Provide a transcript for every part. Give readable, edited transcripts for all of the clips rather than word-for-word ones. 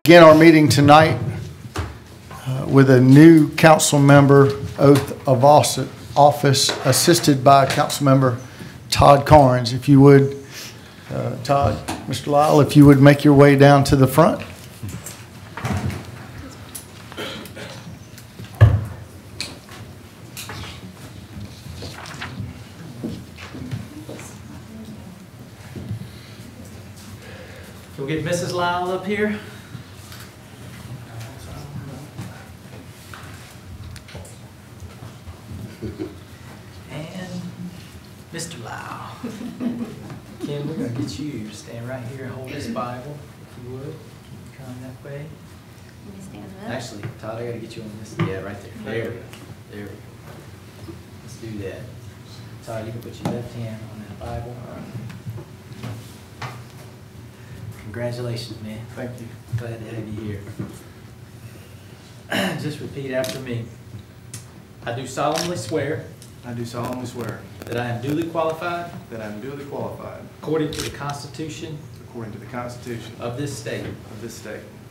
Begin our meeting tonight with a new council member oath of office assisted by Council Member Todd Carnes. If you would, Todd, Mr. Lyle, if you would make your way down to the front. We'll get Mrs. Lyle up here. And Mr. Lyle. Kim, we're going to get you to stand right here and hold this Bible, if you would. Come that way. Actually, Todd, I got to get you on this. Yeah, right there. There we go. There we go. Let's do that. Todd, you can put your left hand on that Bible. Congratulations, man. Thank you. Glad to have you here. Just repeat after me. I do solemnly swear I do solemnly swear that I am duly qualified, that I am duly qualified, according to the Constitution according to the Constitution of this state,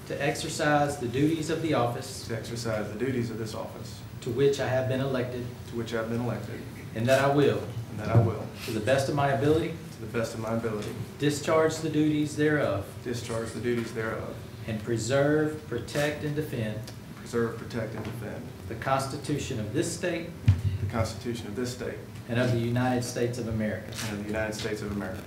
to exercise the duties of the office exercise the duties of this office, to which I have been elected, to which I have been elected, and that I will, to to the best of my ability, the best of my ability, discharge the duties thereof, discharge the duties thereof, and preserve, protect, and defend preserve, protect, and defend the Constitution of this state the Constitution of this state and of the United States of America. and of the United States of America.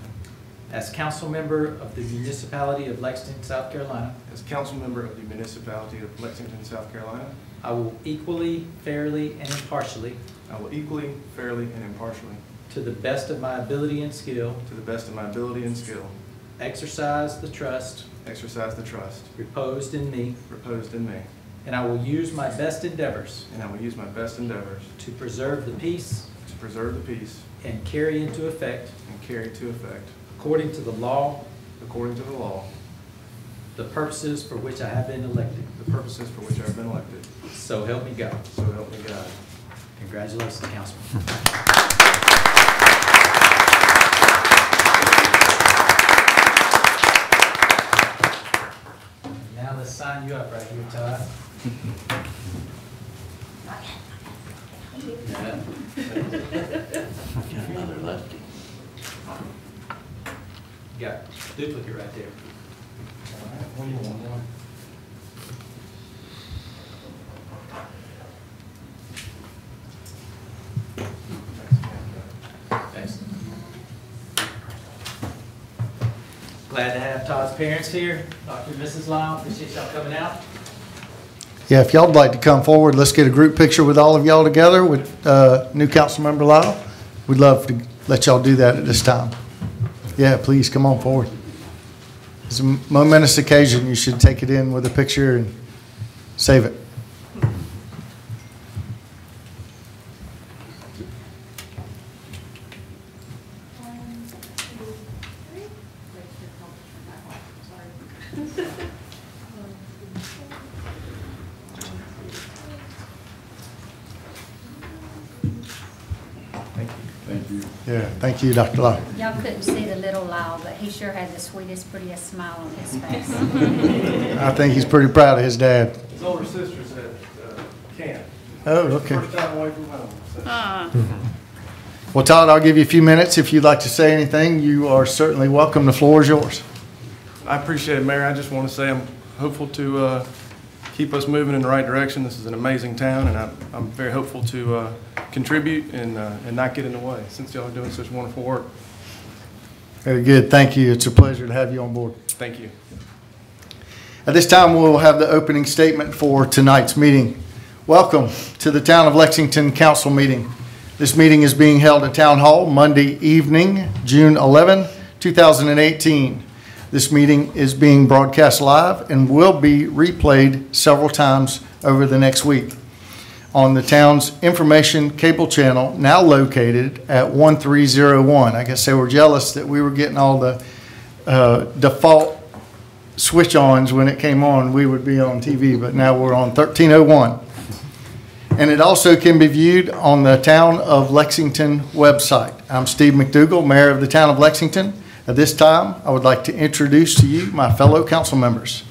As council member of the municipality of Lexington, South Carolina, As council member of the municipality of Lexington, South Carolina, I will equally, fairly, and impartially, I will equally, fairly, and impartially, to the best of my ability and skill, to the best of my ability and skill, exercise the trust exercise the trust reposed in me, reposed in me, and I will use my best endeavors and I will use my best endeavors to preserve the peace to preserve the peace and carry into effect, and carry to effect, according to the law, according to the law, the purposes for which I have been elected. the purposes for which I have been elected. So help me God. So help me God. Congratulations, Councilman. Now let's sign you up right here, Todd. Got another lefty. You got duplicate right there. All right, one more. Excellent. Glad to have Todd's parents here. Dr. and Mrs. Lyle, appreciate y'all coming out. Yeah, if y'all would like to come forward, let's get a group picture with all of y'all together with new council member Lyle. We'd love to let y'all do that at this time. Yeah, please come on forward. It's a momentous occasion. You should take it in with a picture and save it. Thank you. Yeah, thank you, Dr. Lyle. Y'all couldn't see the little Lyle, but he sure had the sweetest, prettiest smile on his face. I think he's pretty proud of his dad. His older sister said, can't. Oh, okay. First time away from home. So. Well, Todd, I'll give you a few minutes. If you'd like to say anything, you are certainly welcome. The floor is yours. I appreciate it, Mayor. I just want to say I'm hopeful to keep us moving in the right direction. This is an amazing town, and I'm very hopeful to contribute and not get in the way since y'all are doing such wonderful work. Very good. Thank you. It's a pleasure to have you on board. Thank you. At this time, we'll have the opening statement for tonight's meeting. Welcome to the Town of Lexington Council meeting. This meeting is being held at Town Hall Monday evening, June 11, 2018. This meeting is being broadcast live and will be replayed several times over the next week on the town's information cable channel, now located at 1301. I guess they were jealous that we were getting all the default switch-ons when it came on. We would be on TV, but now we're on 1301. And it also can be viewed on the Town of Lexington website. I'm Steve McDougall, Mayor of the Town of Lexington. At this time, I would like to introduce to you my fellow council members.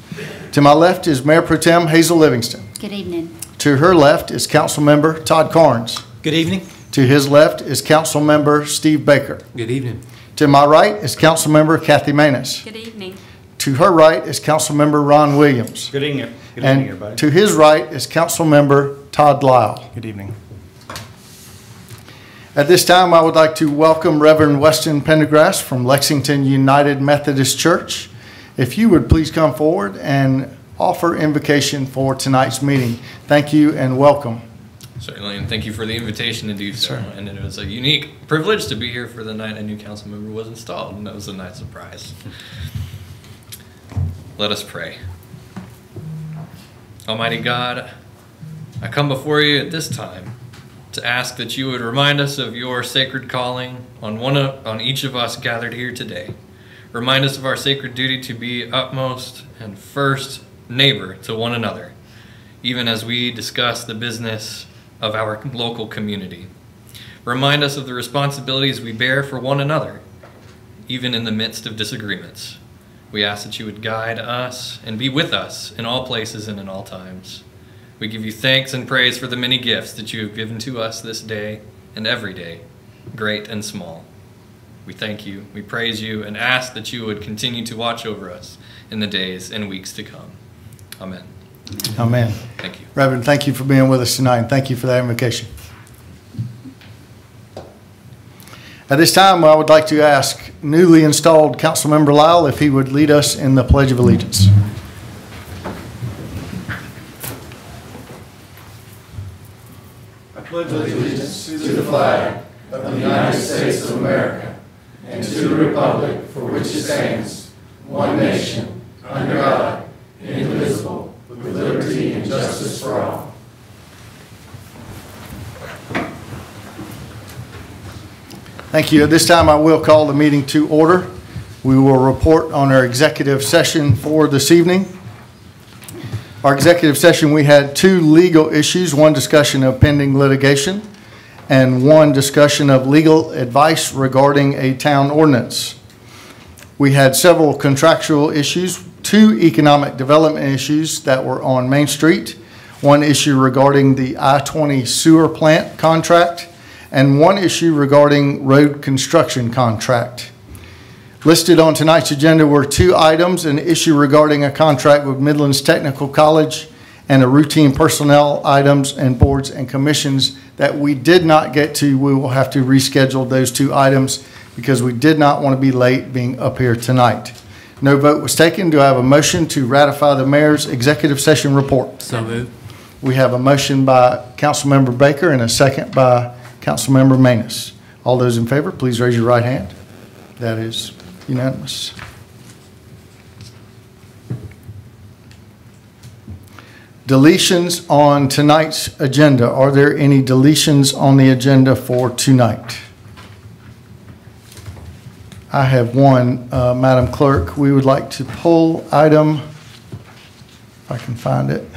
To my left is Mayor Pro Tem Hazel Livingston. Good evening. To her left is Councilmember Todd Carnes. Good evening. To his left is Councilmember Steve Baker. Good evening. To my right is Councilmember Kathy Maness. Good evening. To her right is Councilmember Ron Williams. Good evening, And everybody. to his right is Councilmember Todd Lyle. Good evening. At this time, I would like to welcome Reverend Weston Pendergrass from Lexington United Methodist Church. If you would please come forward and offer invocation for tonight's meeting. Thank you and welcome. Certainly, and thank you for the invitation to do so. Sure. And it was a unique privilege to be here for the night a new council member was installed, and that was a nice surprise. Let us pray. Almighty God, I come before you at this time to ask that you would remind us of your sacred calling on each of us gathered here today. Remind us of our sacred duty to be utmost and first neighbor to one another, even as we discuss the business of our local community. Remind us of the responsibilities we bear for one another, even in the midst of disagreements. We ask that you would guide us and be with us in all places and in all times. We give you thanks and praise for the many gifts that you have given to us this day and every day, great and small. We thank you, we praise you, and ask that you would continue to watch over us in the days and weeks to come. Amen. Amen. Thank you. Reverend, thank you for being with us tonight, and thank you for that invocation. At this time, I would like to ask newly installed Councilmember Lyle if he would lead us in the Pledge of Allegiance. I pledge allegiance to the flag of the United States of America and to the republic for which it stands, one nation, under God, indivisible, with liberty and justice for all. Thank you. At this time, I will call the meeting to order. We will report on our executive session for this evening. Our executive session, we had 2 legal issues, 1 discussion of pending litigation, and 1 discussion of legal advice regarding a town ordinance. We had several contractual issues, 2 economic development issues that were on Main Street, 1 issue regarding the I-20 sewer plant contract, and 1 issue regarding road construction contract. Listed on tonight's agenda were 2 items, an issue regarding a contract with Midlands Technical College and a routine personnel items and boards and commissions that we did not get to. We will have to reschedule those 2 items because we did not want to be late being up here tonight. No vote was taken. Do I have a motion to ratify the mayor's executive session report? So moved. We have a motion by Councilmember Baker and a second by Councilmember Maness. All those in favor, please raise your right hand. That is unanimous. Deletions on tonight's agenda. Are there any deletions on the agenda for tonight? I have 1, Madam Clerk. We would like to pull item, if I can find it,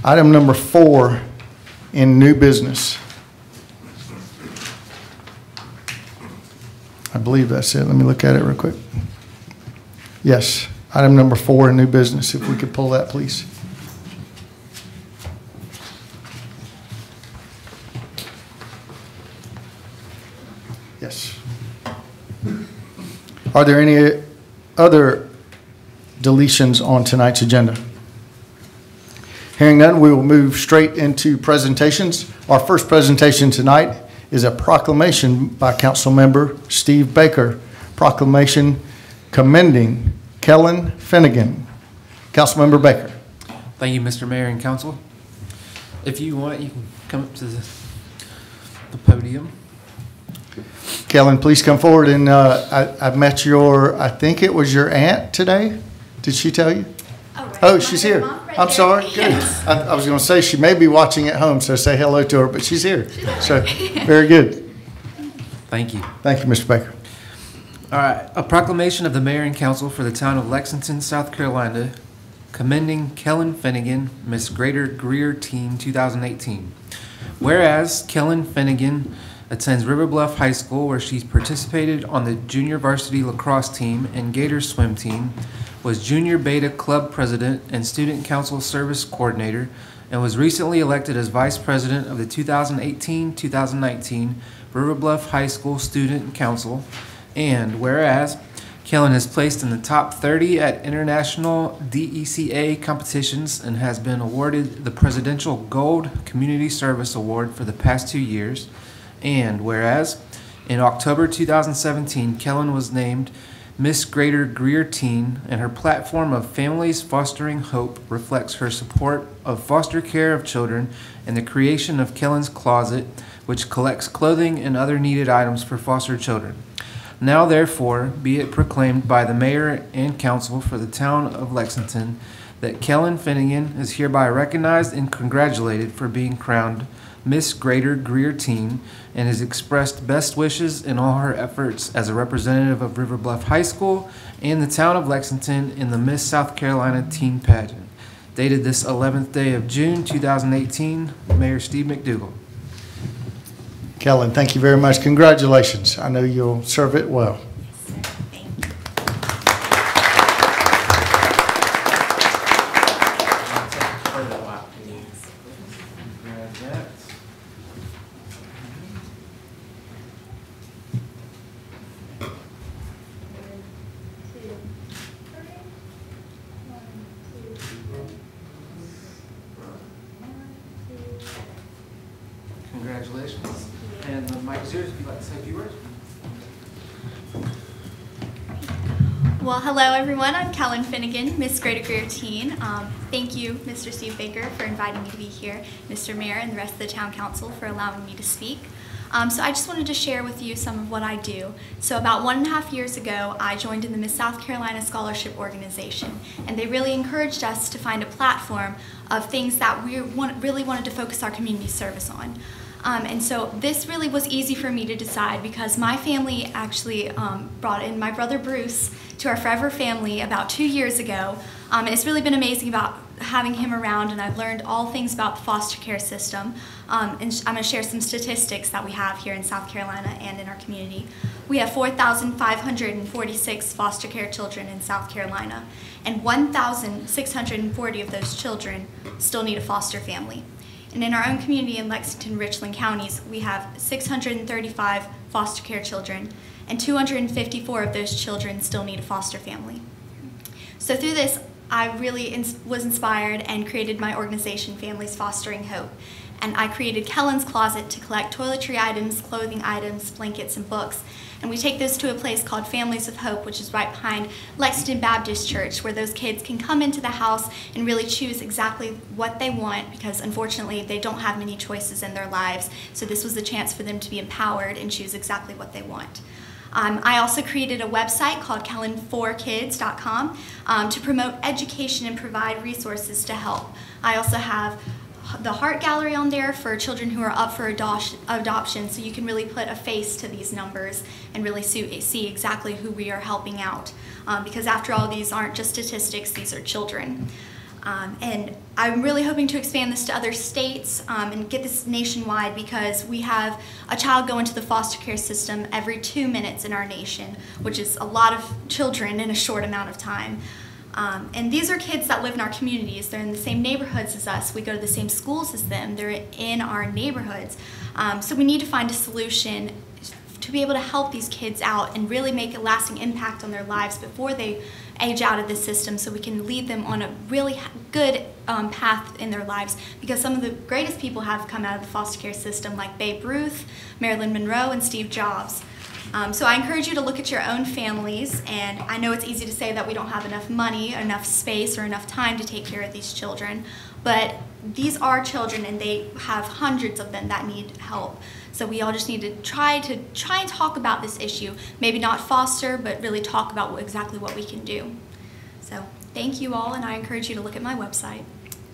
item number 4 in new business. I believe that's it. Let me look at it real quick. Yes, item number 4 in new business. If we could pull that, please. Yes. Are there any other deletions on tonight's agenda? Hearing none, we will move straight into presentations. Our first presentation tonight is a proclamation by Councilmember Steve Baker. Proclamation commending Kellen Finnegan. Councilmember Baker. Thank you, Mr. Mayor and Council. If you want, you can come up to the podium. Kellen, please come forward. And I met I think it was your aunt today. Did she tell you? Oh, she's here. I'm sorry. Good. I was going to say she may be watching at home, so say hello to her, but she's here. So, very good. Thank you. Thank you, Mr. Baker. All right. A proclamation of the Mayor and Council for the town of Lexington, South Carolina, commending Kellen Finnegan, Miss Greater Greer Team 2018. Whereas Kellen Finnegan attends River Bluff High School, where she's participated on the junior varsity lacrosse team and Gator swim team, was Junior Beta Club President and Student Council Service Coordinator, and was recently elected as Vice President of the 2018-2019 River Bluff High School Student Council. And whereas Kellen has placed in the top 30 at international DECA competitions and has been awarded the Presidential Gold Community Service Award for the past 2 years. And whereas in October 2017, Kellen was named Miss Greater Greer Teen, and her platform of Families Fostering Hope reflects her support of foster care of children and the creation of Kellen's Closet, which collects clothing and other needed items for foster children. Now therefore be it proclaimed by the mayor and council for the town of Lexington that Kellen Finnegan is hereby recognized and congratulated for being crowned Miss Greater Greer Teen, and has expressed best wishes in all her efforts as a representative of River Bluff High School and the town of Lexington in the Miss South Carolina Teen Pageant. Dated this 11th day of June 2018, Mayor Steve McDougall. Kellen, thank you very much. Congratulations. I know you'll serve it well. Congratulations. And the mic is yours if you'd like to say a few words. Well, hello everyone. I'm Kellen Finnegan, Miss Greater Greer Teen. Thank you, Mr. Steve Baker, for inviting me to be here, Mr. Mayor, and the rest of the Town Council for allowing me to speak. So I just wanted to share with you some of what I do. So about 1.5 years ago, I joined in the Miss South Carolina Scholarship Organization, and they really encouraged us to find a platform of things that we really wanted to focus our community service on. And so this really was easy for me to decide because my family actually brought in my brother Bruce to our forever family about 2 years ago. And it's really been amazing about having him around, and I've learned all things about the foster care system. And I'm going to share some statistics that we have here in South Carolina and in our community. We have 4,546 foster care children in South Carolina, and 1,640 of those children still need a foster family. And in our own community in Lexington, Richland counties, we have 635 foster care children, and 254 of those children still need a foster family. So through this, I really was inspired and created my organization, Families Fostering Hope. And I created Kellen's Closet to collect toiletry items, clothing items, blankets, and books. And we take this to a place called Families of Hope, which is right behind Lexington Baptist Church, where those kids can come into the house and really choose exactly what they want, because unfortunately they don't have many choices in their lives. So this was a chance for them to be empowered and choose exactly what they want. I also created a website called Kellen4kids.com to promote education and provide resources to help. I also have the Heart Gallery on there for children who are up for adoption, so you can really put a face to these numbers and really see exactly who we are helping out. Because after all, these aren't just statistics, these are children. And I'm really hoping to expand this to other states and get this nationwide, because we have a child go into the foster care system every 2 minutes in our nation, which is a lot of children in a short amount of time. And these are kids that live in our communities. They're in the same neighborhoods as us. We go to the same schools as them. They're in our neighborhoods. So we need to find a solution to be able to help these kids out and really make a lasting impact on their lives before they age out of the system, so we can lead them on a really good path in their lives, because some of the greatest people have come out of the foster care system, like Babe Ruth, Marilyn Monroe, and Steve Jobs. So I encourage you to look at your own families, and I know it's easy to say that we don't have enough money, enough space, or enough time to take care of these children, but these are children, and they have hundreds of them that need help. So we all just need to try and talk about this issue. Maybe not foster, but really talk about exactly what we can do. So thank you all, and I encourage you to look at my website.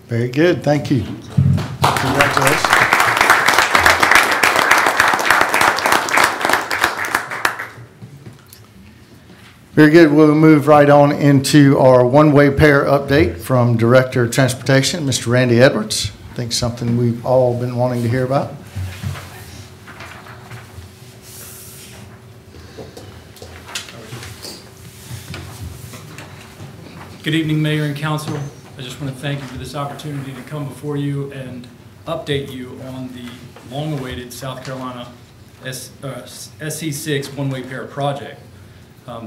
Very good. Thank you. Congratulations. Very good. We'll move right on into our one-way pair update from Director of Transportation, Mr. Randy Edwards. I think something we've all been wanting to hear about. Good evening, Mayor and Council. I just want to thank you for this opportunity to come before you and update you on the long-awaited South Carolina SC6 one-way pair project.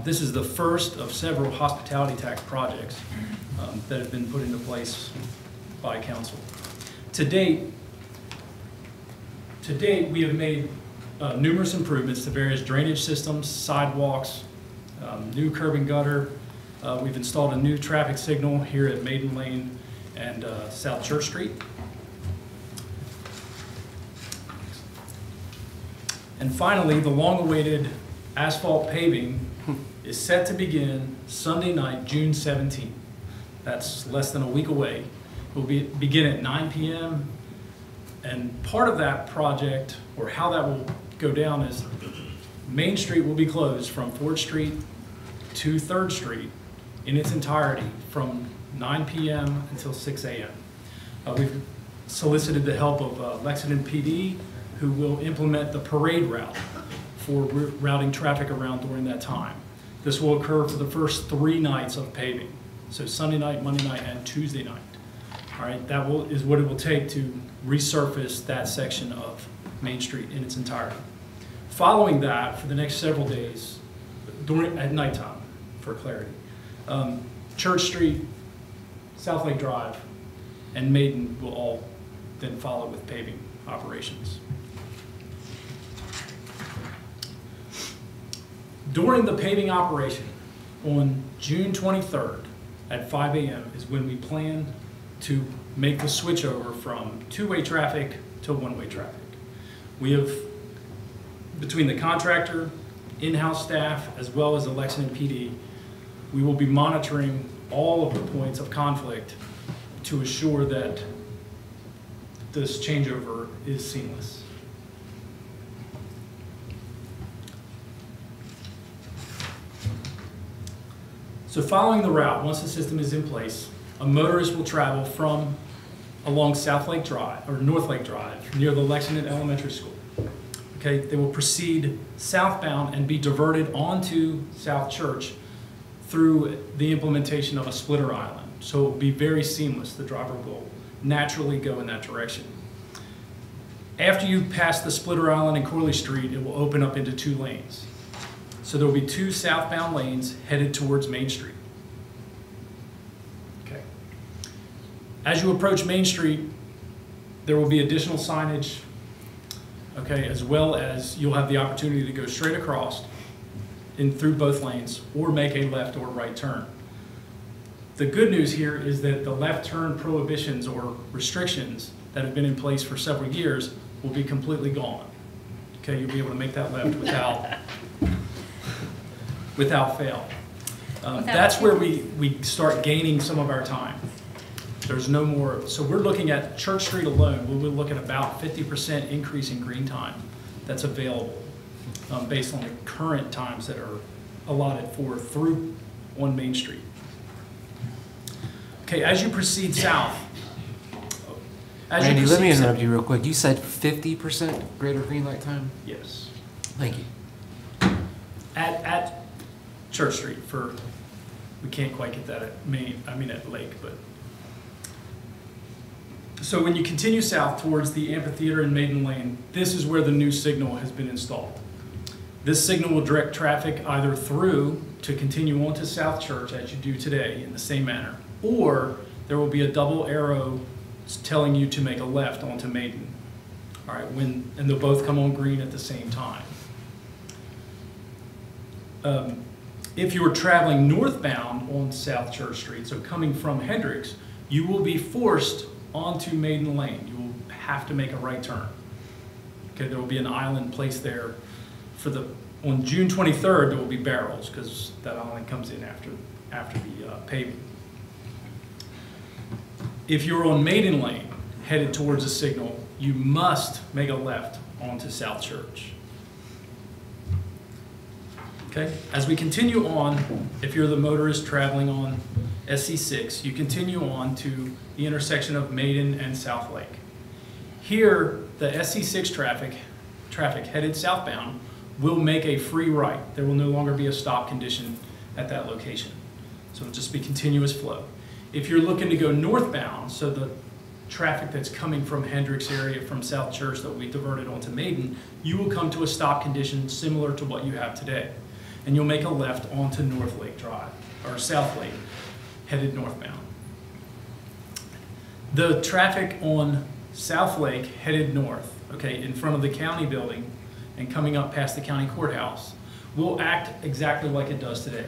This is the first of several hospitality tax projects that have been put into place by Council. To date, we have made numerous improvements to various drainage systems, sidewalks, new curb and gutter. We've installed a new traffic signal here at Maiden Lane and South Church Street. And finally, the long-awaited asphalt paving is set to begin Sunday night, June 17th. That's less than a week away. It will begin at 9 p.m. And part of that project, or how that will go down, is Main Street will be closed from 4th Street to 3rd Street in its entirety from 9 p.m. until 6 a.m. We've solicited the help of Lexington PD, who will implement the parade route for routing traffic around during that time. This will occur for the first 3 nights of paving, so Sunday night, Monday night, and Tuesday night. All right, that is what it will take to resurface that section of Main Street in its entirety. Following that, for the next several days, at nighttime, for clarity, Church Street, South Lake Drive, and Maiden will all then follow with paving operations. During the paving operation on June 23rd at 5 a.m. is when we plan to make the switch over from two-way traffic to one-way traffic. We have, between the contractor, in-house staff, as well as the Lexington PD, we will be monitoring all of the points of conflict to assure that this changeover is seamless. So following the route, once the system is in place, a motorist will travel from along South Lake Drive, or North Lake Drive, near the Lexington Elementary School. Okay, they will proceed southbound and be diverted onto South Church through the implementation of a splitter island. So it will be very seamless. The driver will naturally go in that direction. After you pass the splitter island in Corley Street, it will open up into 2 lanes. So there will be 2 southbound lanes headed towards Main Street. Okay. As you approach Main Street, there will be additional signage, okay, as well as you'll have the opportunity to go straight across through both lanes or make a left or right turn. The good news here is that the left turn prohibitions or restrictions that have been in place for several years will be completely gone. Okay, you'll be able to make that left without fail. That's where we start gaining some of our time. There's no more, so we're looking at Church Street alone, we will look at about 50% increase in green time that's available based on the current times that are allotted for through on Main Street. Okay, as you proceed south. Randy, let me interrupt you real quick. You said 50% greater green light time? Yes. Thank you. At Church Street we can't quite get that at at Lake, but. So when you continue south towards the amphitheater in Maiden Lane, this is where the new signal has been installed. This signal will direct traffic either through to continue on to South Church as you do today in the same manner, or there will be a double arrow telling you to make a left onto Maiden. All right, and they'll both come on green at the same time. If you are traveling northbound on South Church Street, so coming from Hendricks, you will be forced onto Maiden Lane. You will have to make a right turn. Okay, there will be an island placed there on June 23rd, there will be barrels because that island comes in after the paving. If you're on Maiden Lane, headed towards a signal, you must make a left onto South Church. Okay, as we continue on, if you're the motorist traveling on SC6, you continue on to the intersection of Maiden and South Lake. Here, the SC6 traffic headed southbound will make a free right. There will no longer be a stop condition at that location. So it'll just be continuous flow. If you're looking to go northbound, so the traffic that's coming from Hendricks area, from South Church that we diverted onto Maiden, you will come to a stop condition similar to what you have today. And you'll make a left onto North Lake Drive, or South Lake, headed northbound. The traffic on South Lake headed north, okay, in front of the county building and coming up past the county courthouse, will act exactly like it does today.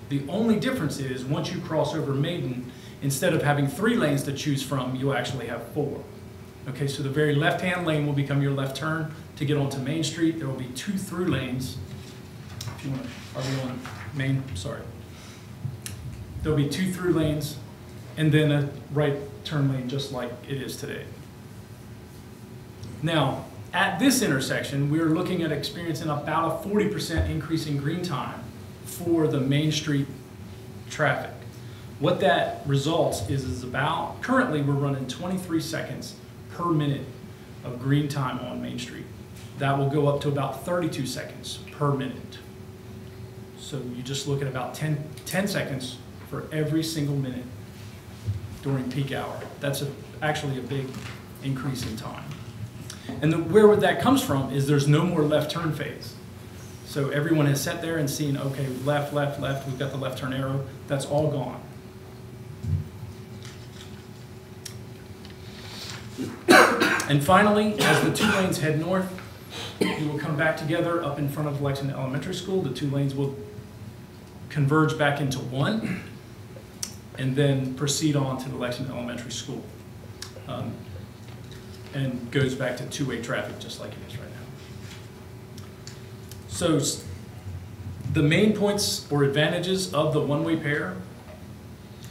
The only difference is once you cross over Maiden, instead of having 3 lanes to choose from, you'll actually have 4. Okay, so the very left-hand lane will become your left turn. To get onto Main Street, there will be 2 through lanes. If you want to, are we on Main? Sorry. There'll be 2 through lanes and then a right turn lane just like it is today. Now, at this intersection, we're looking at experiencing about a 40% increase in green time for the Main Street traffic. What that results is about, currently we're running 23 seconds per minute of green time on Main Street. That will go up to about 32 seconds per minute. So you just look at about 10 seconds for every single minute during peak hour. That's actually a big increase in time. And where that comes from is there's no more left turn phase. So everyone has sat there and seen, okay, left, left, left, we've got the left turn arrow, that's all gone. And finally, as the 2 lanes head north, you will come back together up in front of Lexington Elementary School. The 2 lanes will converge back into 1 and then proceed on to the Lexington Elementary School. And goes back to 2-way traffic just like it is right now. So the main points or advantages of the 1-way pair,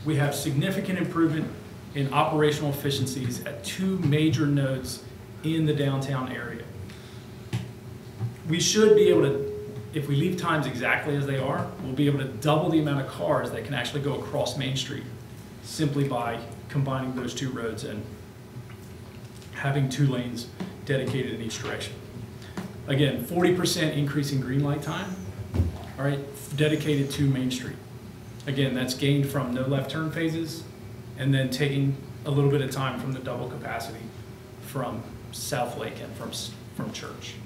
we have significant improvement in operational efficiencies at 2 major nodes in the downtown area. We should be able to, if we leave times exactly as they are, we'll be able to double the amount of cars that can actually go across Main Street simply by combining those 2 roads and having 2 lanes dedicated in each direction. Again, 40% increase in green light time, all right, dedicated to Main Street. Again, that's gained from no left turn phases and then taking a little bit of time from the double capacity from South Lake and from Church.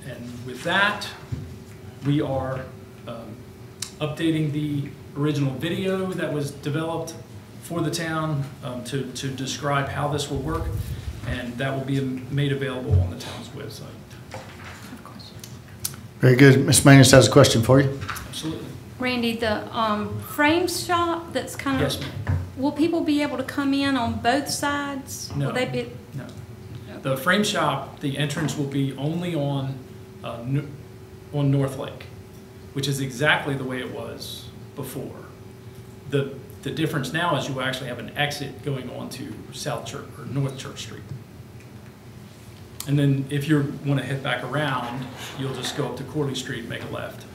And with that, we are updating the original video that was developed for the town to describe how this will work, and that will be made available on the town's website. Very good. Ms. Manus has a question for you. Absolutely. Randy, the frame shop that's kind of, Yes, ma'am. will people be able to come in on both sides? No. Will they be? No. The frame shop, the entrance will be only on North Lake, which is exactly the way it was before. The difference now is you will actually have an exit going on to South Church or North Church Street. And then if you want to head back around, you'll just go up to Corley Street, make a left,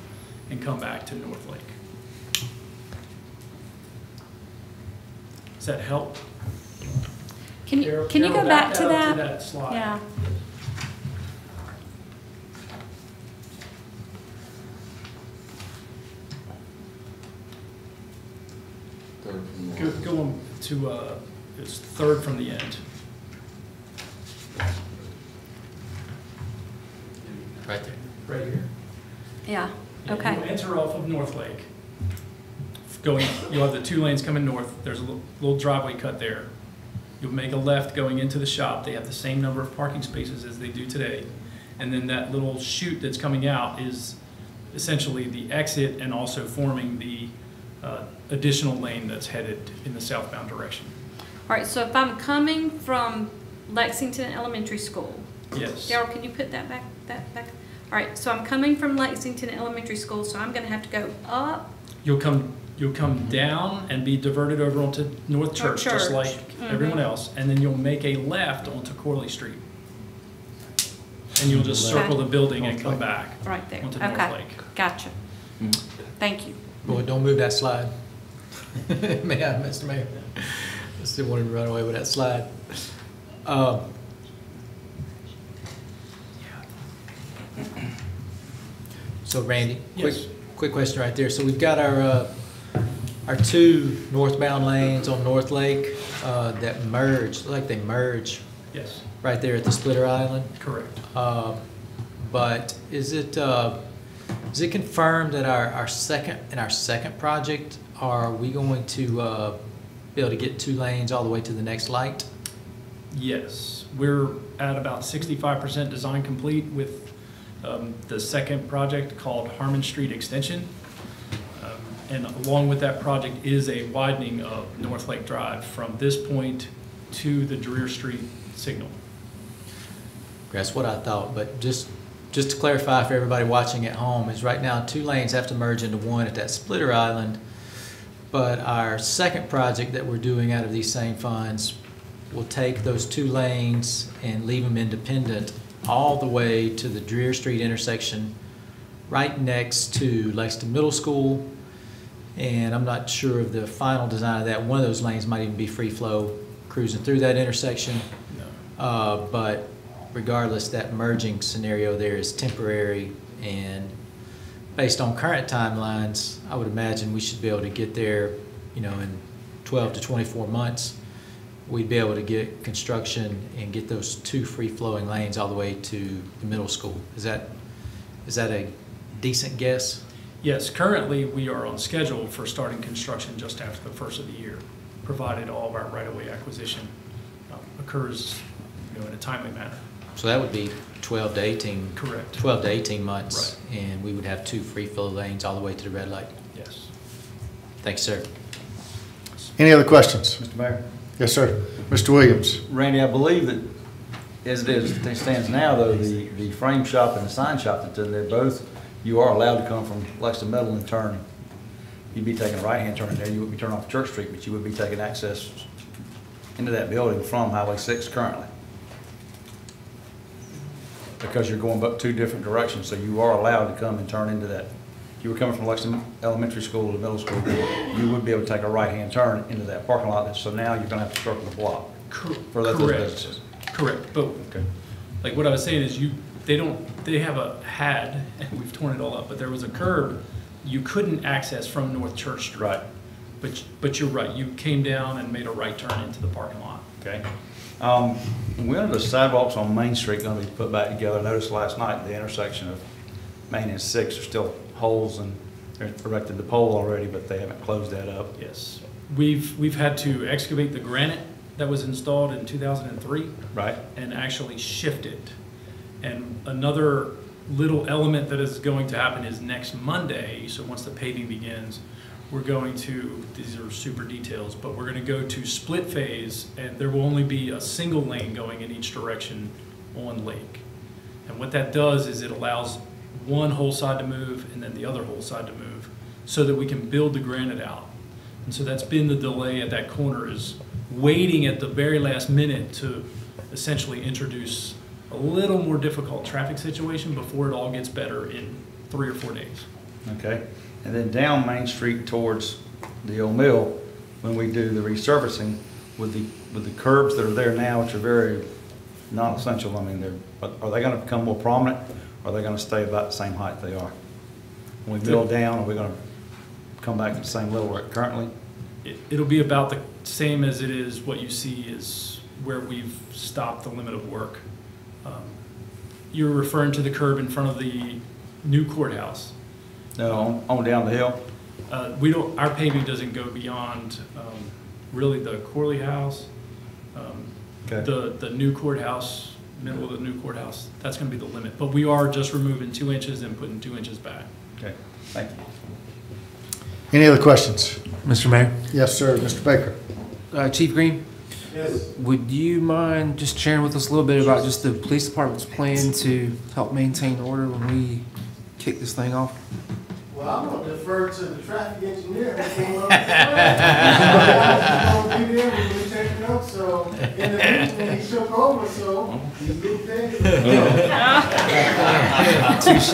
and come back to North Lake. Does that help? Can you go back to that? Slide. Yeah. Go on to it's 3rd from the end. Right there. Right here. Yeah. And Okay. you'll enter off of North Lake. You'll have the 2 lanes coming north. There's a little driveway cut there. You'll make a left going into the shop. They have the same number of parking spaces as they do today. And then that little chute that's coming out is essentially the exit and also forming the additional lane that's headed in the southbound direction. All right, so if I'm coming from Lexington Elementary School. Yes. Daryl, can you put that back? All right, so I'm coming from Lexington Elementary School, so I'm gonna have to go up. You'll come down and be diverted over onto North Church, just like everyone else, and then you'll make a left onto Corley Street. And you'll just circle the building and come back Right there. onto North Okay, Lake. gotcha. Thank you. Boy, don't move that slide. May I, Mr. Mayor? I still wanted to run away with that slide. So Randy, Yes. quick question right there. So we've got our two northbound lanes on North Lake that merge, like they merge Yes, right there at the splitter island. correct. But is it confirmed that our second project, are we going to be able to get 2 lanes all the way to the next light? Yes, we're at about 65% design complete with the second project called Harmon Street Extension. And along with that project is a widening of North Lake Drive from this point to the Dreer Street signal. That's what I thought, but just to clarify for everybody watching at home, is right now 2 lanes have to merge into one at that splitter island, but our second project that we're doing out of these same funds will take those 2 lanes and leave them independent all the way to the Dreer Street intersection right next to Lexington Middle School. And I'm not sure of the final design of that. One of those lanes might even be free flow cruising through that intersection. No. But regardless, that merging scenario there is temporary, and based on current timelines, I would imagine we should be able to get there, in 12 to 24 months. We'd be able to get construction and get those 2 free-flowing lanes all the way to the middle school. Is that a decent guess? Yes, currently we are on schedule for starting construction just after the first of the year, provided all of our right-of-way acquisition occurs in a timely manner. So that would be 12 to 18. Correct. 12 to 18 months, Right. and we would have 2 free-flow lanes all the way to the red light. Yes. Thanks, sir. Any other questions? Mr. Mayor. Yes, sir. Mr. Williams? Randy, I believe that as it stands now, though, the frame shop and the sign shop that's in there, both, you are allowed to come from Lexington Metal and turn. You'd be taking a right-hand turn there. You wouldn't be turning off Church Street, but you would be taking access into that building from Highway 6 currently. Because you're going about 2 different directions, so you are allowed to come and turn into that. If you were coming from Lexington Elementary School to middle school, you would be able to take a right-hand turn into that parking lot. So now you're going to have to circle the block for those businesses. Correct. But Okay. like what I was saying is they have and we've torn it all up, but there was a curb you couldn't access from North Church Street. Right. But you're right. You came down and made a right turn into the parking lot. Okay. When are the sidewalks on Main Street going to be put back together? I noticed last night the intersection of Main and 6 are still holes, and they've erected the pole already, but they haven't closed that up. Yes. We've had to excavate the granite that was installed in 2003. Right. And actually shift it. And another little element that is going to happen is next Monday, so once the paving begins, we're going to, these are super details, but we're going to go to split phase, and there will only be a single lane going in each direction on Lake. And what that does is it allows one whole side to move and then the other whole side to move so that we can build the granite out. And so that's been the delay at that corner, is waiting at the very last minute to essentially introduce a little more difficult traffic situation before it all gets better in 3 or 4 days. Okay. And then down Main Street towards the old mill, when we do the resurfacing with the curbs that are there now, which are very non-essential, I mean, are they going to become more prominent, or are they going to stay about the same height they are? When we mill down, are we going to come back to the same level we're at currently? It'll be about the same as it is. What you see is where we've stopped the limit of work. You're referring to the curb in front of the new courthouse. No, on down the hill? Our paving doesn't go beyond really the Corley House, Okay. the new courthouse, middle of the new courthouse. That's going to be the limit. But we are just removing 2 inches and putting 2 inches back. Okay, thank you. Any other questions? Mr. Mayor. Yes, sir. Mr. Baker? Chief Green, Yes. would you mind just sharing with us a little bit about just the police department's plan to help maintain order when we kick this thing off? Well, I'm going to defer to the traffic engineer who came up with the plan. He's going to be there when we take notes, so in the meeting, he took over, so he's good things. Touche.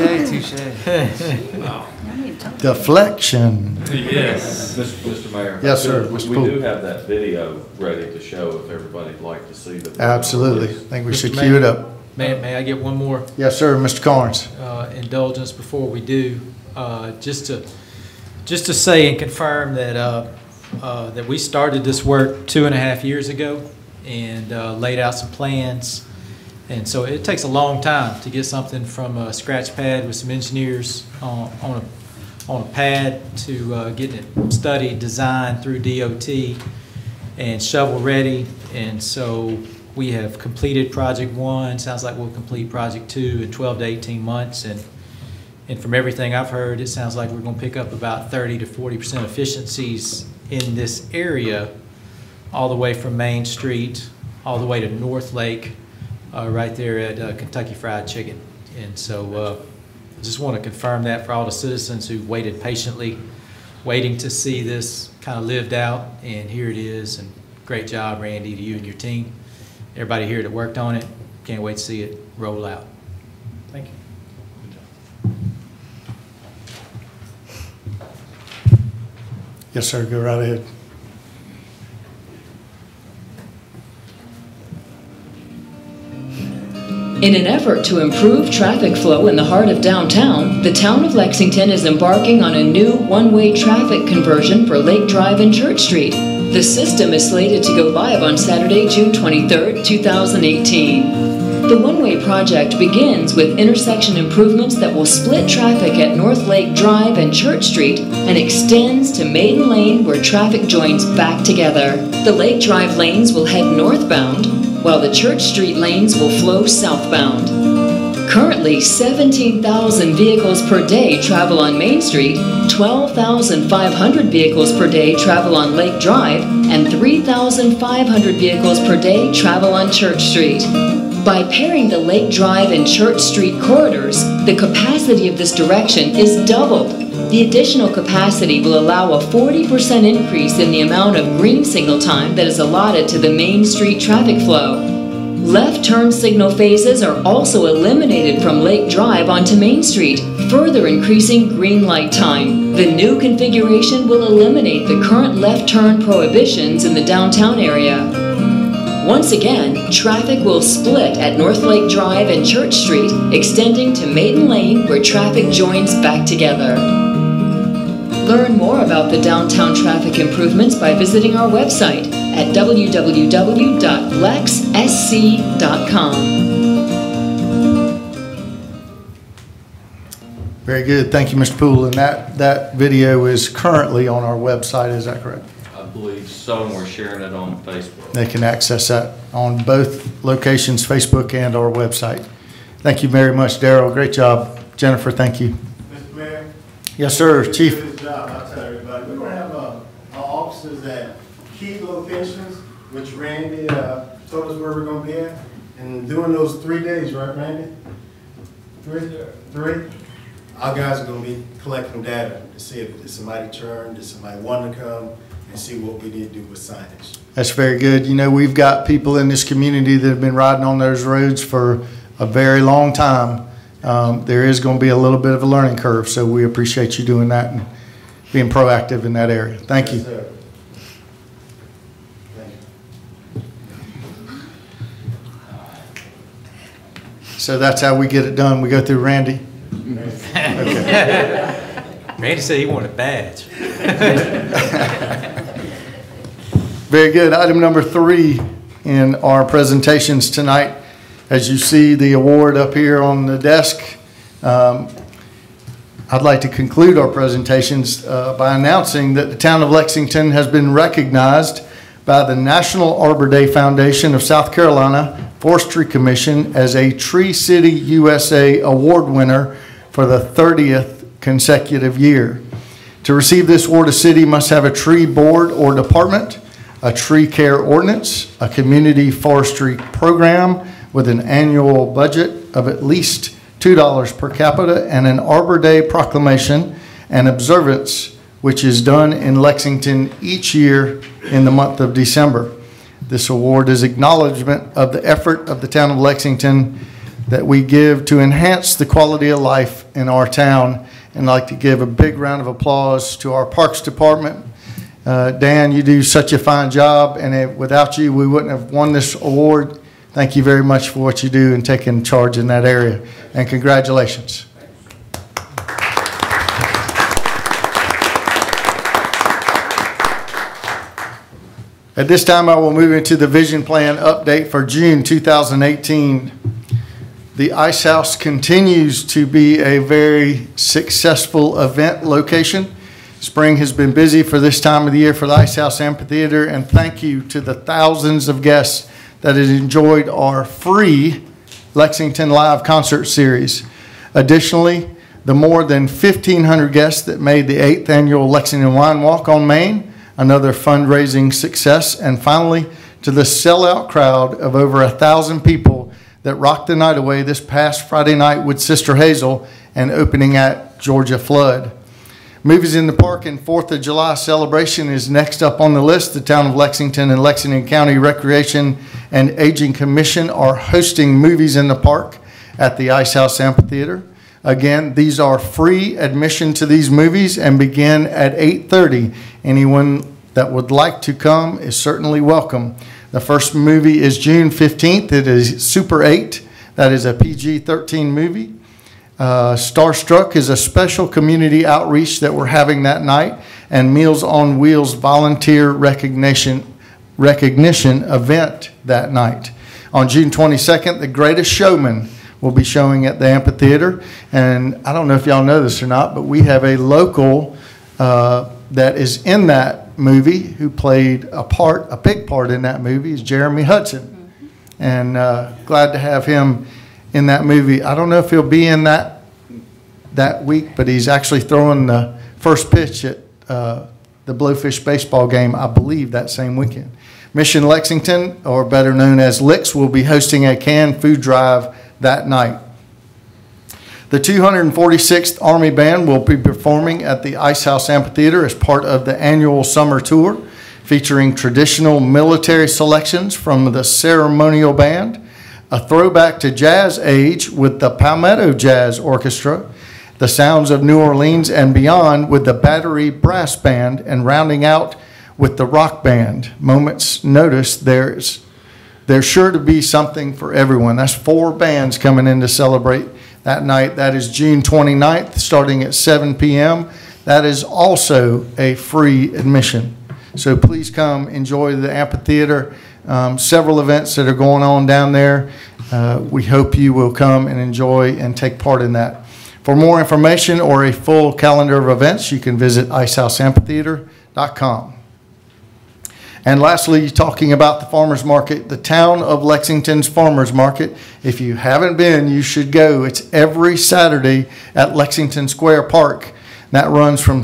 Deflection. Yes. Mr. Mayor. Yes, sir. Mr. We Poole. do have that video ready to show if everybody'd like to see the. Absolutely. I think we should Mr. cue Mayor. it up. May I get one more Yes, sir, Mr. Carnes. indulgence before we do? Just to say and confirm that that we started this work 2.5 years ago and laid out some plans. And so it takes a long time to get something from a scratch pad with some engineers on a pad to getting it studied, designed through DOT and shovel ready. And so we have completed project 1. Sounds like we'll complete project 2 in 12 to 18 months. And from everything I've heard, it sounds like we're going to pick up about 30 to 40% efficiencies in this area, all the way from Main Street, all the way to North Lake, right there at Kentucky Fried Chicken. And so I just want to confirm that for all the citizens who waited patiently, waiting to see this kind of lived out. And here it is. And great job, Randy, to you and your team. Everybody here that worked on it. Can't wait to see it roll out. Thank you. Yes, sir, go right ahead. In an effort to improve traffic flow in the heart of downtown, the town of Lexington is embarking on a new one-way traffic conversion for Lake Drive and Church Street. The system is slated to go live on Saturday, June 23, 2018. The one-way project begins with intersection improvements that will split traffic at North Lake Drive and Church Street and extends to Maiden Lane where traffic joins back together. The Lake Drive lanes will head northbound, while the Church Street lanes will flow southbound. Currently, 17,000 vehicles per day travel on Main Street, 12,500 vehicles per day travel on Lake Drive, and 3,500 vehicles per day travel on Church Street. By pairing the Lake Drive and Church Street corridors, the capacity of this direction is doubled. The additional capacity will allow a 40% increase in the amount of green signal time that is allotted to the Main Street traffic flow. Left turn signal phases are also eliminated from Lake Drive onto Main Street, further increasing green light time. The new configuration will eliminate the current left turn prohibitions in the downtown area. Once again, traffic will split at North Lake Drive and Church Street, extending to Maiden Lane where traffic joins back together. Learn more about the downtown traffic improvements by visiting our website at www.lexsc.com. Very good. Thank you, Mr. Poole. And that video is currently on our website. Is that correct? I believe so, and we're sharing it on Facebook. They can access that on both locations, Facebook and our website. Thank you very much, Darrell. Great job. Jennifer, thank you. Mr. Mayor? Yes, sir, Chief. Good job. I'll tell everybody. We're going to have our officers at key locations, which Randy told us where we're going to be at. And doing those 3 days, right, Randy? Three? Our guys are going to be collecting data to see if somebody turned, did somebody want to come, and see what we need to do with signage. That's very good. You know, we've got people in this community that have been riding on those roads for a very long time. There is going to be a little bit of a learning curve, so we appreciate you doing that and being proactive in that area. Thank you. Yes, sir. Thank you. So that's how we get it done. We go through Randy. Okay. Randy said he wanted a badge. Very good. Item number 3 in our presentations tonight. As you see the award up here on the desk, I'd like to conclude our presentations by announcing that the town of Lexington has been recognized by the National Arbor Day Foundation of South Carolina Forestry Commission as a Tree City USA Award winner for the 30th consecutive year. To receive this award, a city must have a tree board or department, a tree care ordinance, a community forestry program with an annual budget of at least $2 per capita, and an Arbor Day proclamation and observance, which is done in Lexington each year in the month of December. This award is acknowledgement of the effort of the town of Lexington that we give to enhance the quality of life in our town. And I'd like to give a big round of applause to our Parks Department. Dan, you do such a fine job, and without you, we wouldn't have won this award. Thank you very much for what you do and taking charge in that area. And congratulations. At this time, I will move into the vision plan update for June 2018. The Ice House continues to be a very successful event location. Spring has been busy for this time of the year for the Ice House Amphitheater, and thank you to the thousands of guests that have enjoyed our free Lexington Live concert series. Additionally, the more than 1,500 guests that made the 8th annual Lexington Wine Walk on Main, another fundraising success, and finally, to the sellout crowd of over 1,000 people that rocked the night away this past Friday night with Sister Hazel and opening act Georgia Flood. Movies in the Park and 4th of July celebration is next up on the list. The Town of Lexington and Lexington County Recreation and Aging Commission are hosting Movies in the Park at the Ice House Amphitheater. Again, these are free admission to these movies and begin at 8:30. Anyone that would like to come is certainly welcome. The first movie is June 15th. It is Super 8. That is a PG-13 movie. Starstruck is a special community outreach that we're having that night, and Meals on Wheels volunteer recognition event that night. On June 22nd, The Greatest Showman will be showing at the amphitheater, and I don't know if y'all know this or not, but we have a local that is in that movie who played a big part in that movie is Jeremy Hudson, and glad to have him in that movie. I don't know if he'll be in that week, but he's actually throwing the first pitch at the Blowfish baseball game, I believe, that same weekend. Mission Lexington, or better known as Licks, will be hosting a canned food drive that night. The 246th Army Band will be performing at the Ice House Amphitheater as part of the annual summer tour, featuring traditional military selections from the ceremonial band, a throwback to jazz age with the Palmetto Jazz Orchestra, the sounds of New Orleans and beyond with the Battery Brass Band, and rounding out with the Rock Band. Moments notice there's sure to be something for everyone. That's 4 bands coming in to celebrate that night. That is June 29th, starting at 7 p.m. That is also a free admission. So please come enjoy the amphitheater. Several events that are going on down there. We hope you will come and enjoy and take part in that. For more information or a full calendar of events, you can visit icehouseamphitheater.com. And lastly, talking about the farmers market, the Town of Lexington's farmers market. If you haven't been, you should go. It's every Saturday at Lexington Square Park. That runs from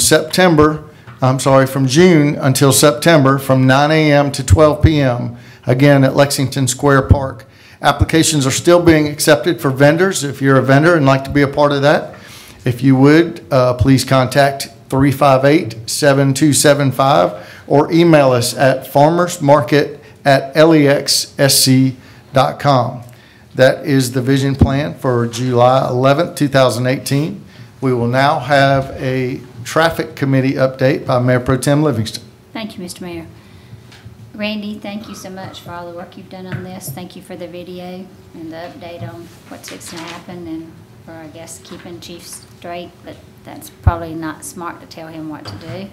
June until September, from 9 a.m. to 12 p.m. Again, at Lexington Square Park. Applications are still being accepted for vendors. If you're a vendor and like to be a part of that, if you would, please contact 358-7275 or email us at farmersmarket@lexsc.com. That is the vision plan for July 11th, 2018. We will now have a traffic committee update by Mayor Pro Tem Livingston. Thank you, Mr. Mayor. Randy, thank you so much for all the work you've done on this. Thank you for the video and the update on what's fixing to happen, and for, I guess, keeping Chief straight, but that's probably not smart to tell him what to do.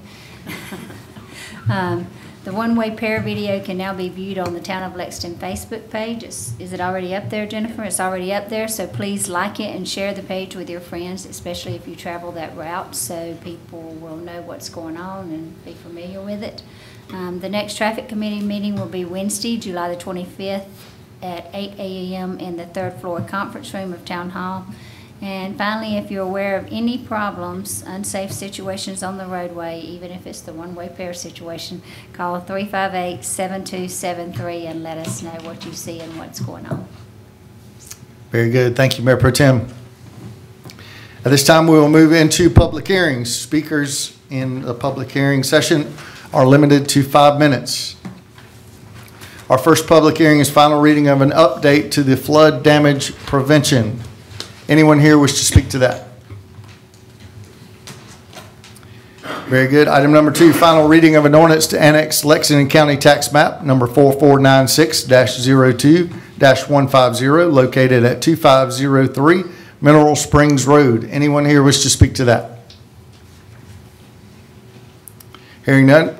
The one-way pair video can now be viewed on the Town of Lexington Facebook page. Is it already up there, Jennifer? It's already up there, so please like it and share the page with your friends, especially if you travel that route, so people will know what's going on and be familiar with it. The next traffic committee meeting will be Wednesday, July the 25th at 8 a.m. in the 3rd floor conference room of Town Hall. And finally, if you're aware of any problems, unsafe situations on the roadway, even if it's the one-way pair situation, call 358-7273 and let us know what you see and what's going on. Very good. Thank you, Mayor Pro Tem. At this time, we will move into public hearings. Speakers in the public hearing session are limited to 5 minutes. Our first public hearing is final reading of an update to the flood damage prevention. Anyone here wish to speak to that? Very good. Item number 2, final reading of an ordinance to annex Lexington County Tax Map number 4496-02 02-150 located at 2503 Mineral Springs Road. Anyone here wish to speak to that? Hearing none.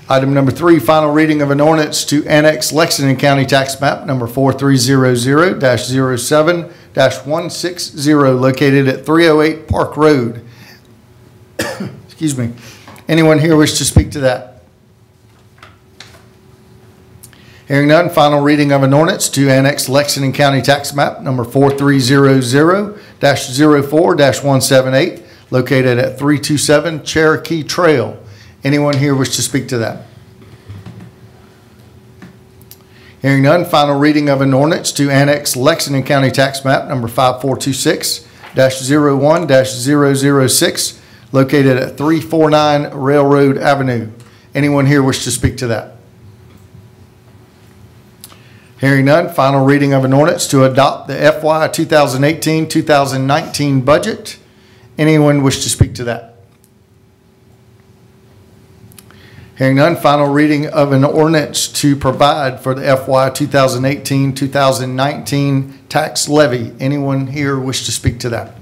Item number 3, final reading of an ordinance to annex Lexington County Tax Map number 4300-07-160 located at 308 Park Road. Excuse me. Anyone here wish to speak to that? Hearing none, final reading of an ordinance to annex Lexington County Tax Map number 4300-04-178 located at 327 Cherokee Trail. Anyone here wish to speak to that? Hearing none, final reading of an ordinance to annex Lexington County Tax Map number 5426-01-006 located at 349 Railroad Avenue. Anyone here wish to speak to that? Hearing none, final reading of an ordinance to adopt the FY 2018-2019 budget. Anyone wish to speak to that? Hearing none, final reading of an ordinance to provide for the FY 2018-2019 tax levy. Anyone here wish to speak to that?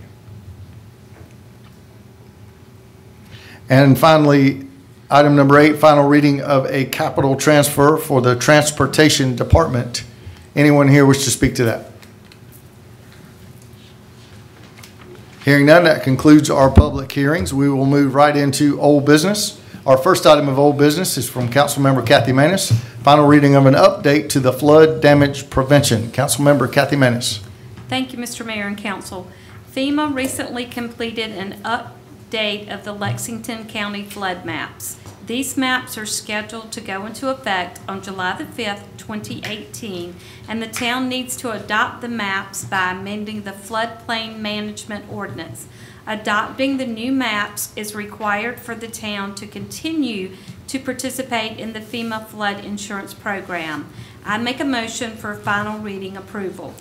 And finally, item number 8, final reading of a capital transfer for the Transportation Department. Anyone here wish to speak to that? Hearing none, that concludes our public hearings. We will move right into old business. Our first item of old business is from Councilmember Kathy Manis. Final reading of an update to the flood damage prevention. Councilmember Kathy Manis. Thank you, Mr. Mayor and Council. FEMA recently completed an update of the Lexington County flood maps. These maps are scheduled to go into effect on July the 5th, 2018, and the town needs to adopt the maps by amending the floodplain management ordinance. Adopting the new maps is required for the town to continue to participate in the FEMA flood insurance program. I make a motion for final reading approval.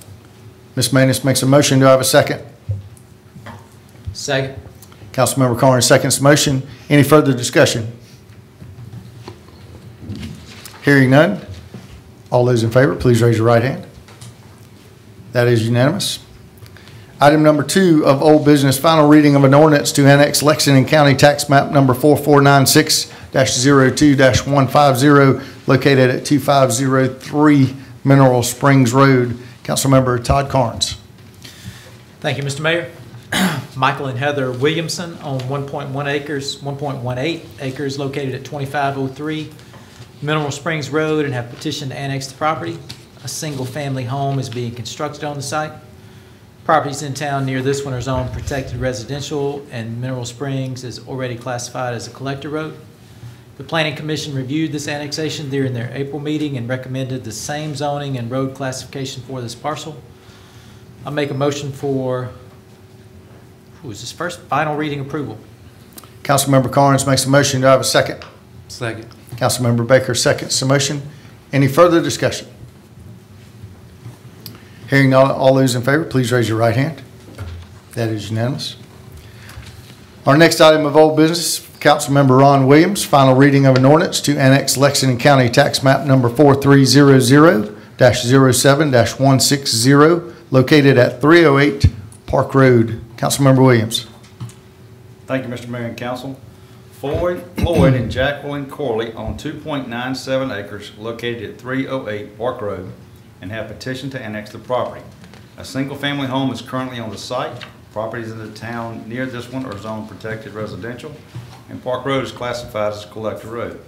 Ms. Manis makes a motion. Do I have a second? Second. Councilmember Carnes seconds the motion. Any further discussion? Hearing none. All those in favor, please raise your right hand. That is unanimous. Item number 2 of old business, final reading of an ordinance to annex Lexington County Tax Map number 4496-02-150 located at 2503 Mineral Springs Road. Councilmember Todd Carnes. Thank you, Mr. Mayor. Michael and Heather Williamson own 1.18 acres located at 2503 Mineral Springs Road and have petitioned to annex the property. A single-family home is being constructed on the site. Properties in town near this one are zoned protected residential, and Mineral Springs is already classified as a collector road. The Planning Commission reviewed this annexation during their April meeting and recommended the same zoning and road classification for this parcel. I'll make a motion for, who is this first? Final reading approval. Councilmember Carnes makes a motion. Do I have a second? Second. Councilmember Baker seconds the motion. Any further discussion? Hearing all those in favor, please raise your right hand. That is unanimous. Our next item of old business, Councilmember Ron Williams, final reading of an ordinance to annex Lexington County Tax Map number 4300-07-160 located at 308 Park Road. Councilmember Williams. Thank you, Mr. Mayor and Council. Floyd and Jacqueline Corley own 2.97 acres located at 308 Park Road and have petitioned to annex the property. A single-family home is currently on the site. Properties in the town near this one are zoned protected residential, and Park Road is classified as a collector road.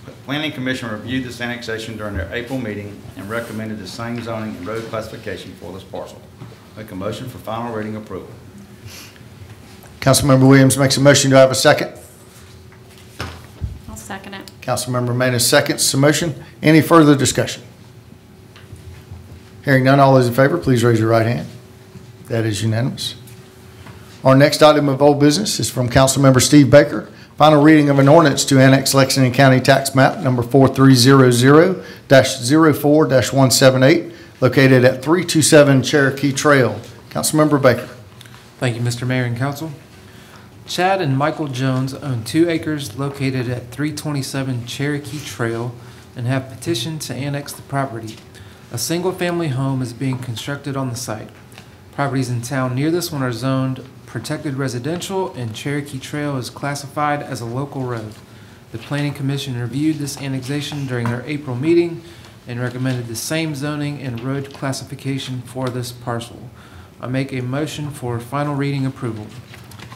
The Planning Commission reviewed this annexation during their April meeting and recommended the same zoning and road classification for this parcel. Make a motion for final reading approval. Councilmember Williams makes a motion. Do I have a second? I'll second it. Councilmember Manis seconds the motion. Any further discussion? Hearing none, all those in favor, please raise your right hand. That is unanimous. Our next item of old business is from Councilmember Steve Baker. Final reading of an ordinance to annex Lexington County Tax Map number 4300-04-178 located at 327 Cherokee Trail. Councilmember Baker. Thank you, Mr. Mayor and Council. Chad and Michael Jones own 2 acres located at 327 Cherokee Trail and have petitioned to annex the property. A single-family home is being constructed on the site. Properties in town near this one are zoned protected residential, and Cherokee Trail is classified as a local road. The Planning Commission reviewed this annexation during their April meeting and recommended the same zoning and road classification for this parcel. I make a motion for final reading approval.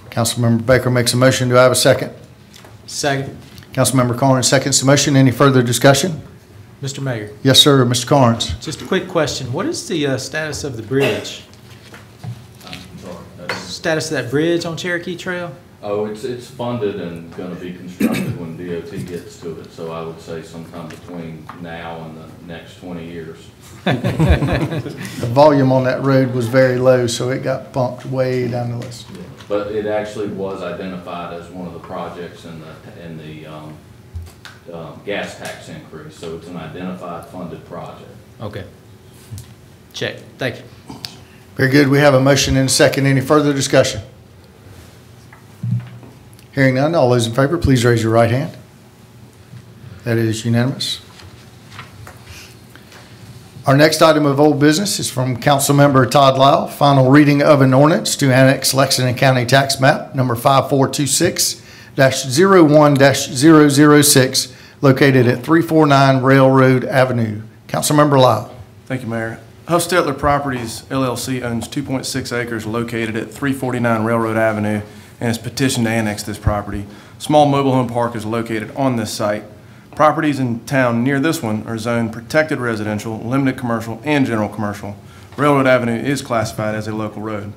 Councilmember Baker makes a motion. Do I have a second? Second. Councilmember Carnes seconds the motion. Any further discussion? Mr. Mayor, Yes, sir. Mr. Carnes. just a quick question. What is the status of the bridge? Status of that bridge on Cherokee Trail? Oh, it's funded and gonna be constructed when DOT gets to it, so I would say sometime between now and the next 20 years. The volume on that road was very low, so it got bumped way down the list. But it actually was identified as one of the projects in the gas tax increase, so it's an identified funded project. Okay. Check. Thank you. Very good. We have a motion and a second. Any further discussion? Hearing none, all those in favor, please raise your right hand. That is unanimous. Our next item of old business is from Councilmember Todd Lyle. Final reading of an ordinance to annex Lexington County Tax Map number 5426-01-006 located at 349 Railroad Avenue. Councilmember Lyle. Thank you, Mayor. Hostetler Properties LLC owns 2.6 acres located at 349 Railroad Avenue and has petitioned to annex this property. Small mobile home park is located on this site. Properties in town near this one are zoned protected residential, limited commercial, and general commercial. Railroad Avenue is classified as a local road.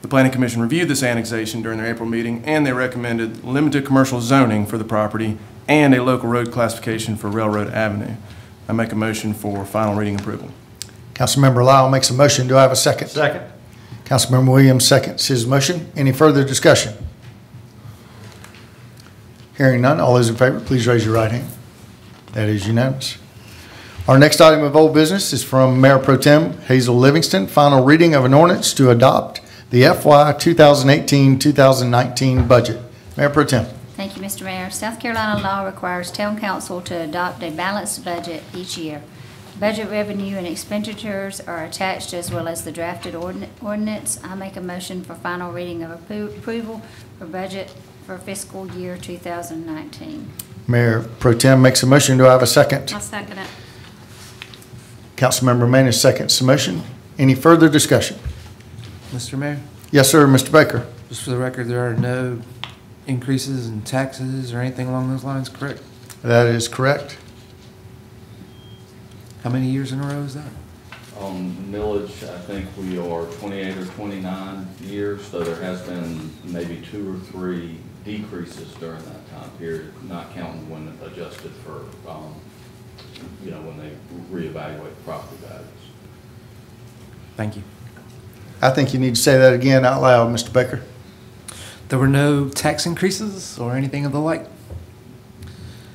The Planning Commission reviewed this annexation during their April meeting, and they recommended limited commercial zoning for the property and a local road classification for Railroad Avenue. I make a motion for final reading approval. Councilmember Lyle makes a motion. Do I have a second? Second. Councilmember Williams seconds his motion. Any further discussion? Hearing none, all those in favor, please raise your right hand. That is unanimous. Our next item of old business is from Mayor Pro Tem Hazel Livingston. Final reading of an ordinance to adopt the FY 2018-2019 budget. Mayor Pro Tem. Thank you, Mr. Mayor. South Carolina law requires town council to adopt a balanced budget each year. Budget revenue and expenditures are attached as well as the drafted ordinance. I make a motion for final reading of approval for budget for fiscal year 2019. Mayor Pro Tem makes a motion. Do I have a second? I'll second it. Councilmember Manus seconds the motion. Any further discussion? Mr. Mayor, Yes, sir. Mr. Baker. just for the record, there are no increases in taxes or anything along those lines, correct? That is correct. How many years in a row is that? Millage, I think we are 28 or 29 years, so there has been maybe 2 or 3 decreases during that time period, not counting when adjusted for, when they reevaluate the property values. Thank you. I think you need to say that again out loud, Mr. Baker. There were no tax increases or anything of the like?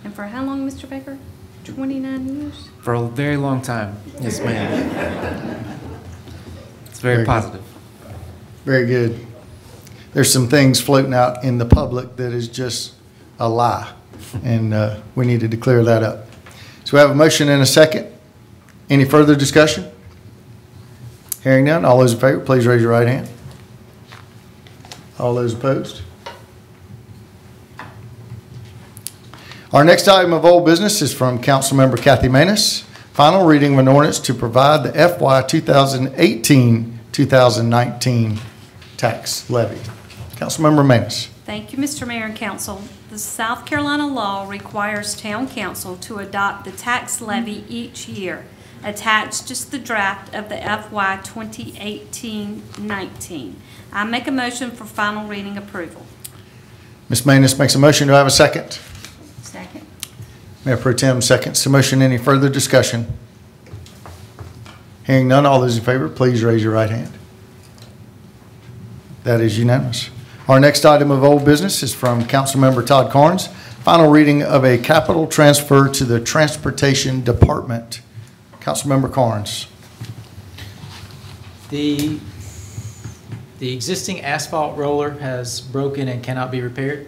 And for how long, Mr. Baker? 29 years? For a very long time. Yes, ma'am. It's very positive. Very good. There's some things floating out in the public that is just a lie, and we needed to clear that up. So we have a motion and a second. Any further discussion? Hearing none, all those in favor, please raise your right hand. All those opposed? Our next item of old business is from Councilmember Kathy Manus. Final reading of an ordinance to provide the FY 2018-2019 tax levy. Councilmember Manus. Thank you, Mr. Mayor and Council. The South Carolina law requires town council to adopt the tax levy each year. Attached is the draft of the FY 2018-19. I make a motion for final reading approval. Ms. Manus makes a motion. Do I have a second? Second. Mayor Pro Tem seconds the motion. Any further discussion? Hearing none, all those in favor, please raise your right hand. That is unanimous. Our next item of old business is from Councilmember Todd Carnes. Final reading of a capital transfer to the Transportation Department. Councilmember Carnes. The existing asphalt roller has broken and cannot be repaired.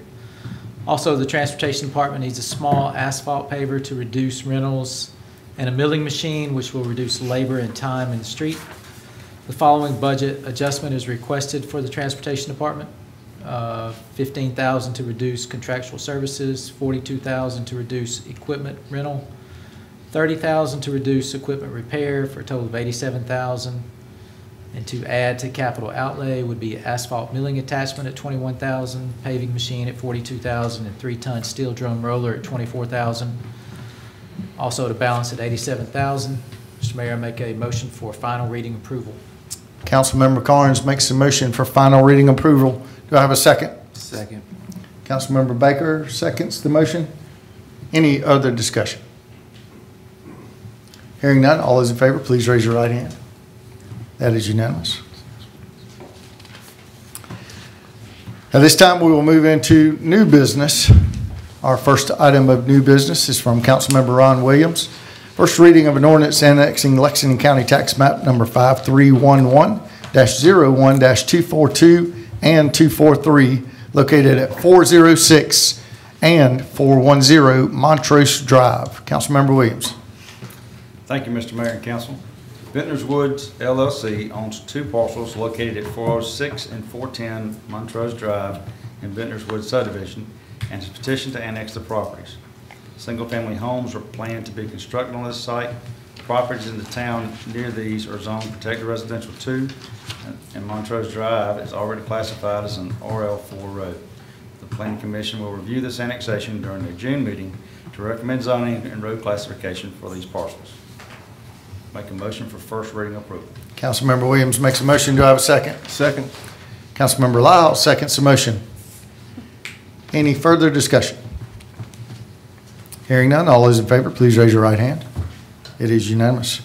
Also, the Transportation Department needs a small asphalt paver to reduce rentals and a milling machine, which will reduce labor and time in the street. The following budget adjustment is requested for the Transportation Department. $15,000 to reduce contractual services, $42,000 to reduce equipment rental, $30,000 to reduce equipment repair for a total of $87,000. And to add to capital outlay would be asphalt milling attachment at $21,000, paving machine at $42,000, and 3-ton steel drum roller at $24,000. Also to balance at $87,000. Mr. Mayor, I make a motion for final reading approval. Councilmember Carnes makes a motion for final reading approval. Do I have a second? Second. Councilmember Baker seconds the motion. Any other discussion? Hearing none, all those in favor, please raise your right hand. That is unanimous. At this time, we will move into new business. Our first item of new business is from Councilmember Ron Williams. First reading of an ordinance annexing Lexington County Tax Map number 5311-01-242 and 243, located at 406 and 410 Montrose Drive. Councilmember Williams. Thank you, Mr. Mayor and Council. Vintners Woods LLC owns 2 parcels located at 406 and 410 Montrose Drive in Vintners Woods subdivision and has petitioned to annex the properties. Single-family homes are planned to be constructed on this site. Properties in the town near these are zoned protected residential 2, and Montrose Drive is already classified as an RL4 road. The Planning Commission will review this annexation during their June meeting to recommend zoning and road classification for these parcels. Make a motion for first reading approval. Councilmember Williams makes a motion. Do I have a second? Second. Councilmember Lyle seconds the motion. Any further discussion? Hearing none, all those in favor, please raise your right hand. It is unanimous.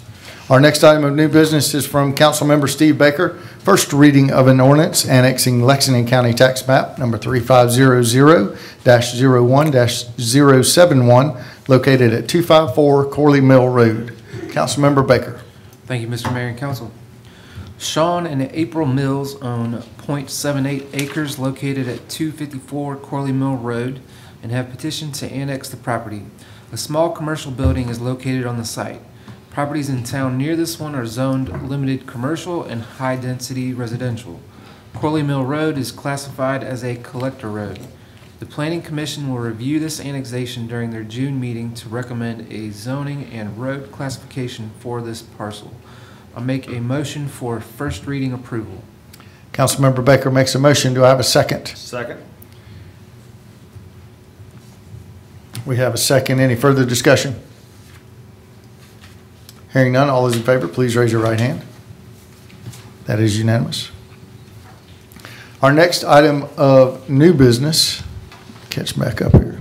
Our next item of new business is from Councilmember Steve Baker. First reading of an ordinance annexing Lexington County Tax Map number 3500-01-071, located at 254 Corley Mill Road. Councilmember Baker. Thank you, Mr. Mayor and Council. Sean and April Mills own .78 acres located at 254 Corley Mill Road and have petitioned to annex the property. A small commercial building is located on the site. Properties in town near this one are zoned limited commercial and high-density residential. Corley Mill Road is classified as a collector road. The Planning Commission will review this annexation during their June meeting to recommend a zoning and road classification for this parcel. I'll make a motion for first reading approval. Councilmember Baker makes a motion. Do I have a second? Second. We have a second. Any further discussion? Hearing none, all those in favor, please raise your right hand. That is unanimous. Our next item of new business, catch back up here,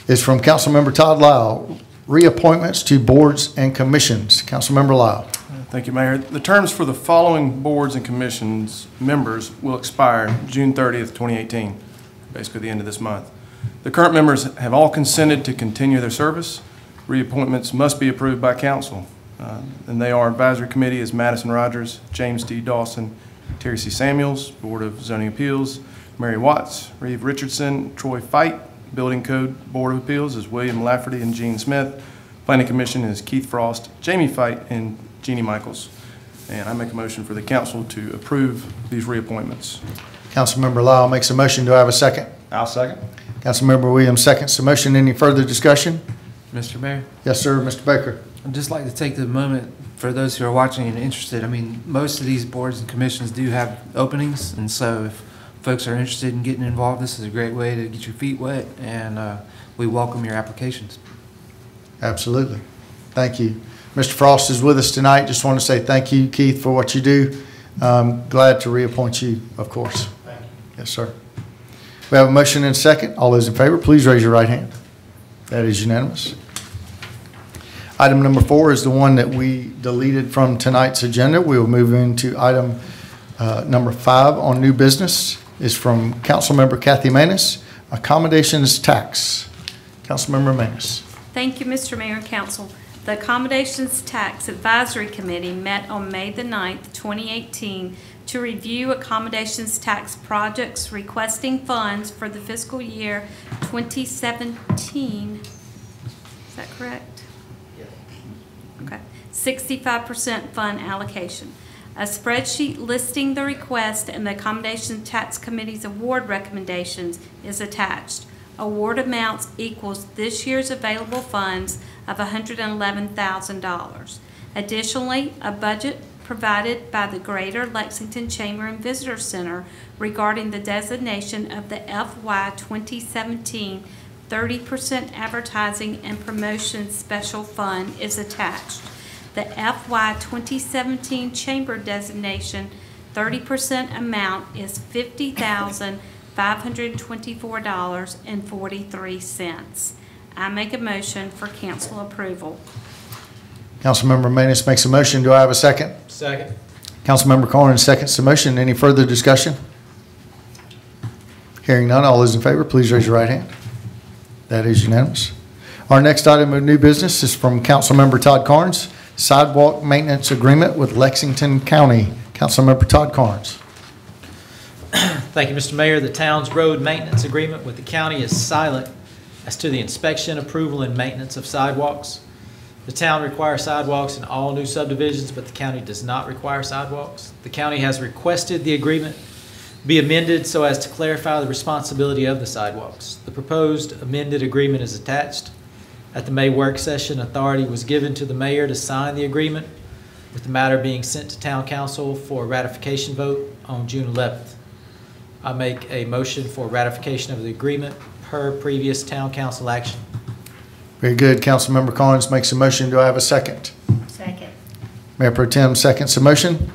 is from Councilmember Todd Lyle. Reappointments to boards and commissions. Councilmember Lyle. Thank you, Mayor. The terms for the following boards and commissions members will expire June 30th, 2018, basically the end of this month. The current members have all consented to continue their service. Reappointments must be approved by council. And they are Advisory Committee is Madison Rogers, James D. Dawson, Terry C. Samuels. Board of Zoning Appeals, Mary Watts, Reeve Richardson, Troy Fight. Building Code Board of Appeals is William Lafferty and Gene Smith. Planning Commission is Keith Frost, Jamie Fight, and Jeannie Michaels. And I make a motion for the council to approve these reappointments. Councilmember Lyle makes a motion. Do I have a second? I'll second. Councilmember Williams seconds the motion. Any further discussion? Mr. Mayor? Yes, sir. Mr. Baker. I'd just like to take the moment for those who are watching and interested. I mean, most of these boards and commissions do have openings, and so if folks are interested in getting involved, this is a great way to get your feet wet, and we welcome your applications. Absolutely. Thank you. Mr. Frost is with us tonight. Just want to say thank you, Keith, for what you do. Glad to reappoint you, of course. Thank you. Yes, sir. We have a motion and a second. All those in favor, please raise your right hand. That is unanimous. Item number 4 is the one that we deleted from tonight's agenda. We will move into item number 5 on new business. Is from Councilmember Kathy Manis, accommodations tax. Councilmember Manis. Thank you, Mr. Mayor and Council. The Accommodations Tax Advisory Committee met on May the 9th, 2018 to review accommodations tax projects requesting funds for the fiscal year 2017 Is that correct? Yes. Okay. 65% fund allocation. A spreadsheet listing the request and the Accommodation Tax Committee's award recommendations is attached. Award amounts equals this year's available funds of $111,000. Additionally, a budget provided by the Greater Lexington Chamber and Visitor Center regarding the designation of the FY 2017 30% Advertising and Promotion Special Fund is attached. The FY 2017 Chamber designation 30% amount is $50,524.43. I make a motion for council approval. Councilmember Manus makes a motion. Do I have a second? Second. Councilmember Corn seconds the motion. Any further discussion? Hearing none, all those in favor, please raise your right hand. That is unanimous. Our next item of new business is from Councilmember Todd Carnes, sidewalk maintenance agreement with Lexington County. Councilmember Todd Carnes. Thank you, Mr. Mayor. The town's road maintenance agreement with the county is silent as to the inspection, approval, and maintenance of sidewalks. The town requires sidewalks in all new subdivisions, but the county does not require sidewalks. The county has requested the agreement be amended so as to clarify the responsibility of the sidewalks. The proposed amended agreement is attached. At the May work session, authority was given to the mayor to sign the agreement, with the matter being sent to town council for ratification vote on June 11th. I make a motion for ratification of the agreement per previous town council action. Very good. Councilmember Carnes makes a motion. Do I have a second? Second. Mayor Pro Tem seconds the motion.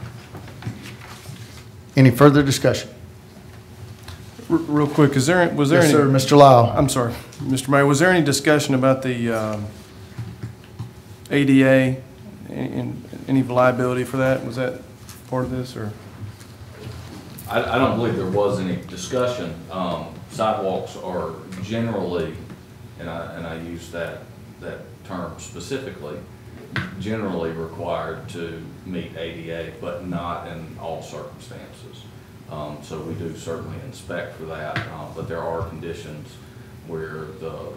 Any further discussion? Real quick, was there Yes, any? sir. Mr. Lyle. I'm sorry, Mr. Mayor, was there any discussion about the ADA and any liability for that? Was that part of this, or? I don't believe there was any discussion. Sidewalks are generally, and I use that term specifically, generally required to meet ADA, but not in all circumstances. So we do certainly inspect for that, but there are conditions where the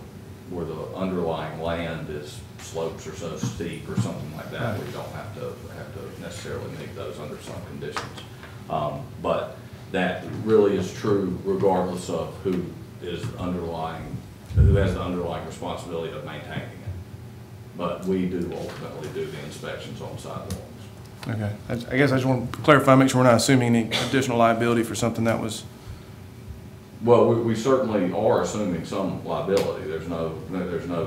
underlying land is slopes are so steep or something like that, where you don't have to necessarily meet those under some conditions. But that really is true regardless of who has the underlying responsibility of maintaining it. But we do ultimately do the inspections on sidewalks. Okay, I guess I just want to clarify, make sure we're not assuming any additional liability for something that was. Well, we certainly are assuming some liability. There's no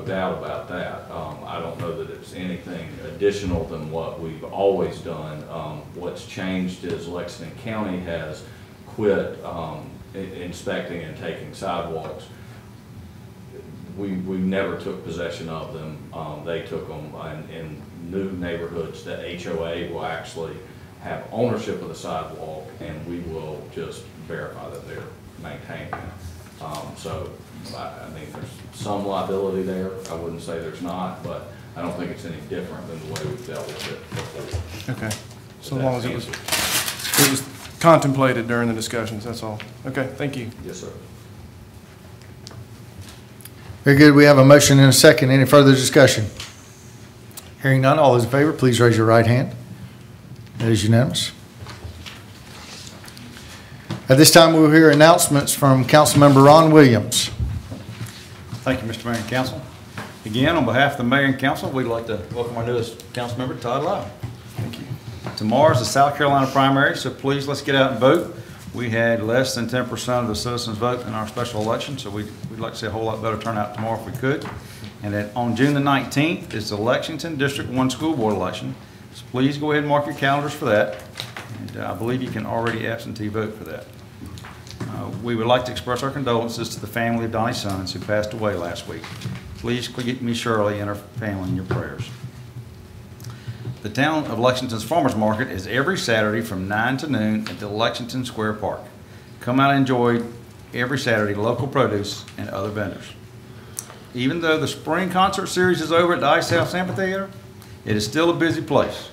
doubt about that. I don't know that it's anything additional than what we've always done. What's changed is Lexington County has quit inspecting and taking sidewalks. We never took possession of them. They took them in new neighborhoods. The HOA will actually have ownership of the sidewalk, and we will just verify that they're maintaining it. So, I mean, there's some liability there. I wouldn't say there's not, but I don't think it's any different than the way we've dealt with it before. Okay, so long as it was contemplated during the discussions, that's all. Okay, thank you. Yes, sir. Very good. We have a motion and a second. Any further discussion? Hearing none, all those in favor, please raise your right hand. That is unanimous. At this time, we will hear announcements from Councilmember Ron Williams. Thank you, Mr. Mayor and Council. Again, on behalf of the Mayor and Council, we'd like to welcome our newest council member, Todd Lyle. Thank you. Tomorrow's the South Carolina primary, so please let's get out and vote. We had less than 10% of the citizens vote in our special election, so we'd like to see a whole lot better turnout tomorrow if we could. And then on June the 19th is the Lexington District 1 School Board election. So please go ahead and mark your calendars for that. And I believe you can already absentee vote for that. We would like to express our condolences to the family of Donnie Sons who passed away last week. Please keep Miss Shirley and her family in your prayers. The town of Lexington's Farmers Market is every Saturday from 9 to noon at the Lexington Square Park. Come out and enjoy every Saturday local produce and other vendors. Even though the spring concert series is over at the Ice House Amphitheater, it is still a busy place.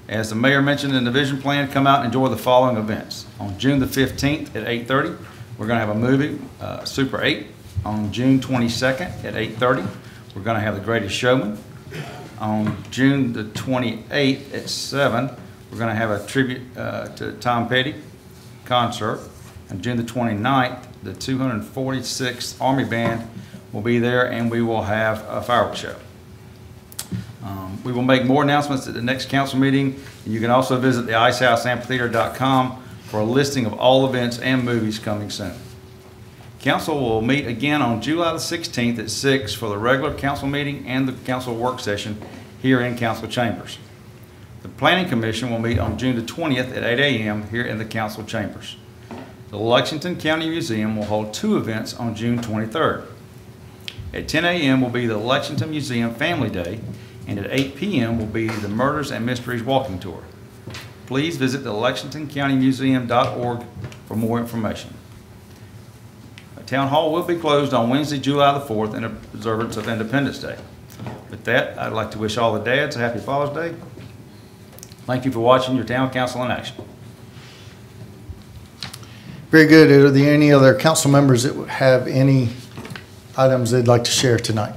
As the mayor mentioned in the vision plan, come out and enjoy the following events. On June the 15th at 8:30, we're going to have a movie, Super 8. On June 22nd at 8:30, we're going to have The Greatest Showman. On June the 28th at 7, we're going to have a tribute to Tom Petty concert. On June the 29th, the 246th Army Band will be there, and we will have a fireworks show. We will make more announcements at the next council meeting. And you can also visit the icehouseamphitheater.com for a listing of all events and movies coming soon. Council will meet again on July the 16th at 6 for the regular council meeting and the council work session here in council chambers. The Planning Commission will meet on June the 20th at 8 a.m. here in the council chambers. The Lexington County Museum will hold 2 events on June 23rd. At 10 a.m. will be the Lexington Museum Family Day, and at 8 p.m. will be the Murders and Mysteries Walking Tour. Please visit the LexingtonCountyMuseum.org for more information. The Town Hall will be closed on Wednesday, July the 4th in observance of Independence Day. With that, I'd like to wish all the dads a happy Father's Day. Thank you for watching your Town Council in action. Very good. Are there any other council members that have any items they'd like to share tonight?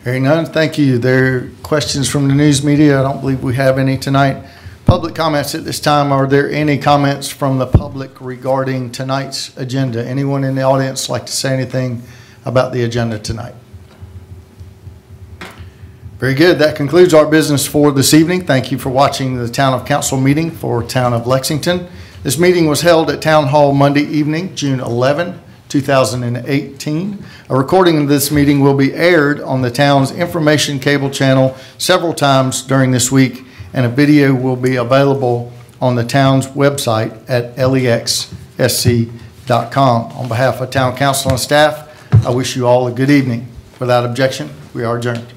Hearing none, thank you. There are questions from the news media. I don't believe we have any tonight. Public comments at this time. Are there any comments from the public regarding tonight's agenda? Anyone in the audience like to say anything about the agenda tonight? Very good. That concludes our business for this evening. Thank you for watching the Town of Council meeting for Town of Lexington. This meeting was held at Town Hall Monday evening, June 11, 2018. A recording of this meeting will be aired on the town's information cable channel several times during this week, and a video will be available on the town's website at lexsc.com. On behalf of Town Council and staff, I wish you all a good evening. Without objection, we are adjourned.